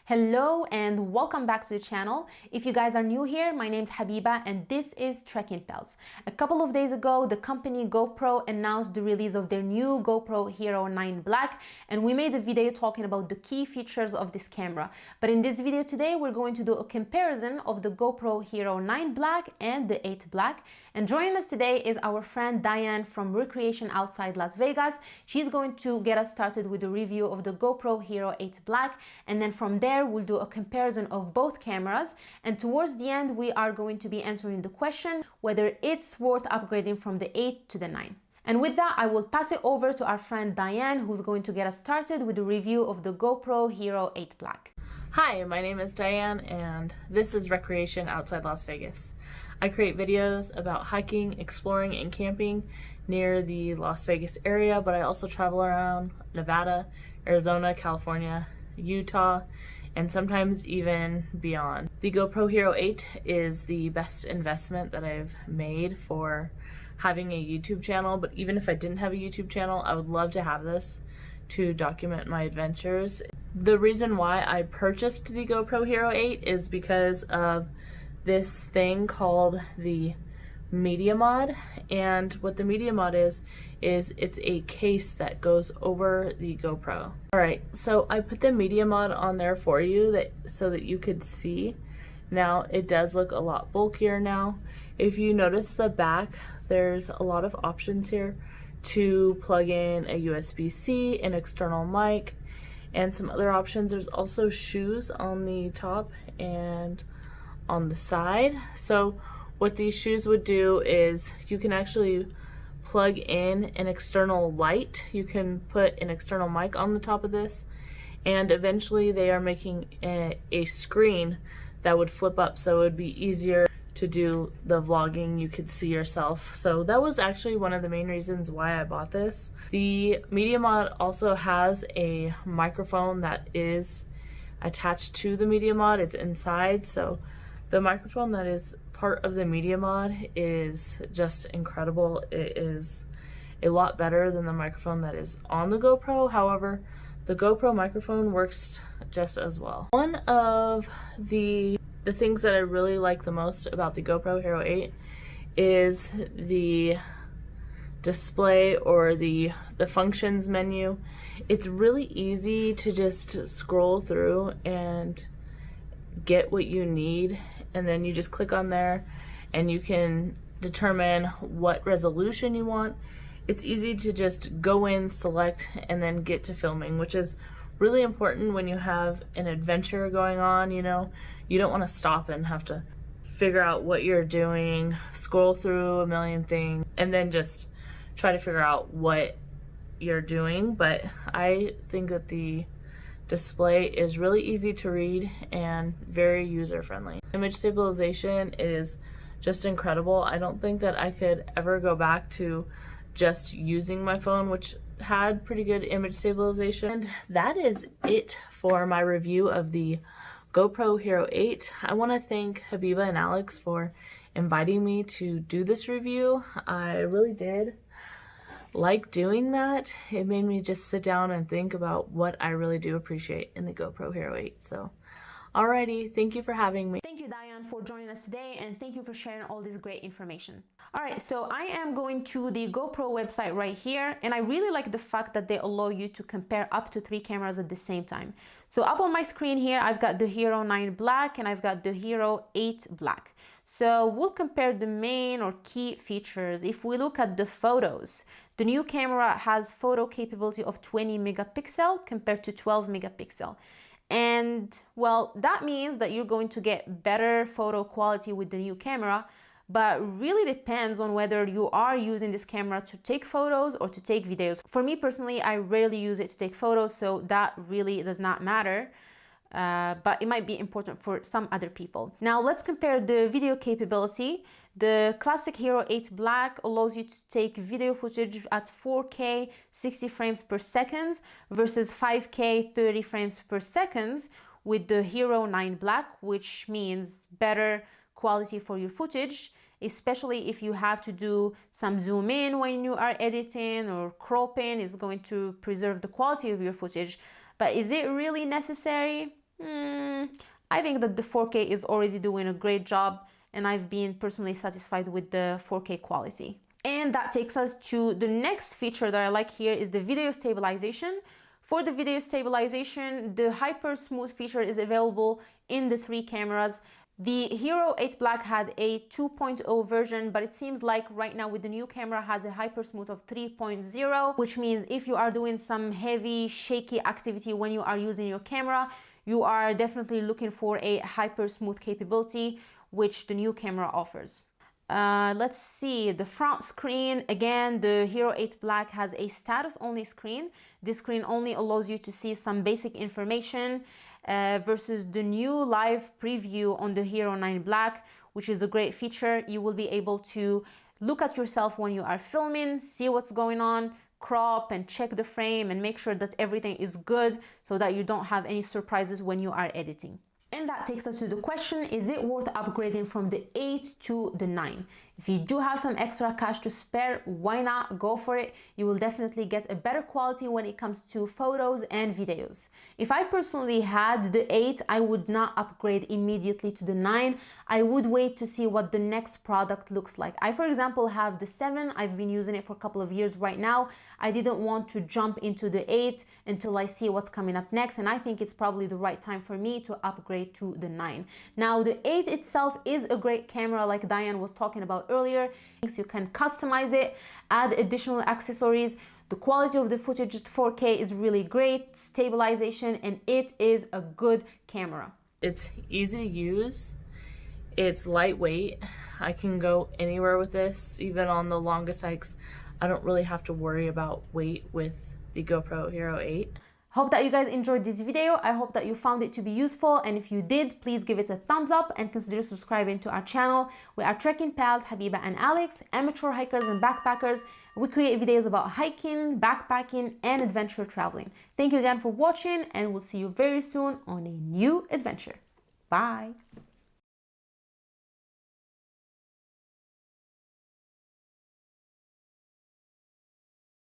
Hello and welcome back to the channel. If you guys are new here, my name's Habiba and this is Trekking Pals. A couple of days ago, the company GoPro announced the release of their new GoPro Hero 9 Black, and we made a video talking about the key features of this camera. But in this video today, we're going to do a comparison of the GoPro Hero 9 Black and the 8 Black. And joining us today is our friend Diane from Recreation outside Las Vegas. She's going to get us started with a review of the GoPro Hero 8 Black, and then from there we'll do a comparison of both cameras, and towards the end we are going to be answering the question whether it's worth upgrading from the 8 to the 9. And with that, I will pass it over to our friend Diane, who's going to get us started with the review of the GoPro Hero 8 Black. Hi, my name is Diane and this is Recreation outside Las Vegas. I create videos about hiking, exploring, and camping near the Las Vegas area, but I also travel around Nevada, Arizona, California, Utah, and sometimes even beyond. The GoPro Hero 8 is the best investment that I've made for having a YouTube channel, but even if I didn't have a YouTube channel, I would love to have this to document my adventures. The reason why I purchased the GoPro Hero 8 is because of this thing called the Media Mod, and what the Media Mod is it's a case that goes over the GoPro. Alright, so I put the Media Mod on there for you so that you could see. Now it does look a lot bulkier now. If you notice the back, there's a lot of options here to plug in a USB-C, an external mic, and some other options. There's also shoes on the top and on the side. So what these shoes would do is you can actually plug in an external light. You can put an external mic on the top of this, and eventually they are making a screen that would flip up so it would be easier to do the vlogging. You could see yourself. So that was actually one of the main reasons why I bought this. The Media Mod also has a microphone that is attached to the Media Mod. It's inside, so the microphone that is part of the Media Mod is just incredible. It is a lot better than the microphone that is on the GoPro. However, the GoPro microphone works just as well. One of the things that I really like the most about the GoPro Hero 8 is the display, or the functions menu. It's really easy to just scroll through and get what you need, and then you just click on there and you can determine what resolution you want. It's easy to just go in, select, and then get to filming, which is really important when you have an adventure going on. You know, you don't want to stop and have to figure out what you're doing, scroll through a million things, and then just try to figure out what you're doing. But I think that the display is really easy to read and very user-friendly. Image stabilization is just incredible. I don't think that I could ever go back to just using my phone, which had pretty good image stabilization. And that is it for my review of the GoPro Hero 8. I want to thank Habiba and Alex for inviting me to do this review. I really did like doing that. It made me just sit down and think about what I really do appreciate in the GoPro Hero 8. So alrighty, thank you for having me. Thank you, Diane, for joining us today, and thank you for sharing all this great information. Alright, so I am going to the GoPro website right here, and I really like the fact that they allow you to compare up to 3 cameras at the same time. So up on my screen here, I've got the Hero 9 Black and I've got the Hero 8 Black. So we'll compare the main or key features. If we look at the photos, the new camera has photo capability of 20 megapixel compared to 12 megapixel. And well, that means that you're going to get better photo quality with the new camera, but really depends on whether you are using this camera to take photos or to take videos. For me personally, I rarely use it to take photos, so that really does not matter. But it might be important for some other people. Now let's compare the video capability. The classic Hero 8 Black allows you to take video footage at 4K 60 frames per second versus 5K 30 frames per second with the Hero 9 Black, which means better quality for your footage, especially if you have to do some zoom in when you are editing or cropping. It's going to preserve the quality of your footage. But is it really necessary? I think that the 4K is already doing a great job, and I've been personally satisfied with the 4K quality. And that takes us to the next feature that I like here is the video stabilization. For the video stabilization, the hyper smooth feature is available in the 3 cameras. The HERO9 Black had a 2.0 version, but it seems like right now with the new camera has a hyper smooth of 3.0, which means if you are doing some heavy shaky activity when you are using your camera, you are definitely looking for a hyper smooth capability, which the new camera offers. Let's see, the front screen, again, the HERO9 Black has a status only screen. This screen only allows you to see some basic information versus the new live preview on the HERO9 Black, which is a great feature. You will be able to look at yourself when you are filming, see what's going on, crop and check the frame and make sure that everything is good so that you don't have any surprises when you are editing. And that takes us to the question, is it worth upgrading from the 8 to the 9? If you do have some extra cash to spare, why not go for it? You will definitely get a better quality when it comes to photos and videos. If I personally had the 8, I would not upgrade immediately to the 9. I would wait to see what the next product looks like. I, for example, have the 7. I've been using it for a couple of years right now. I didn't want to jump into the 8 until I see what's coming up next, and I think it's probably the right time for me to upgrade to the 9. Now, the 8 itself is a great camera like Diane was talking about earlier. You can customize it, add additional accessories. The quality of the footage at 4K is really great, stabilization, and it is a good camera. It's easy to use. It's lightweight. I can go anywhere with this, even on the longest hikes. I don't really have to worry about weight with the GoPro Hero 8. Hope that you guys enjoyed this video. I hope that you found it to be useful, and if you did, please give it a thumbs up and consider subscribing to our channel. We are trekking pals, Habiba and Alex, amateur hikers and backpackers. We create videos about hiking, backpacking, and adventure traveling. Thank you again for watching, and we'll see you very soon on a new adventure. Bye!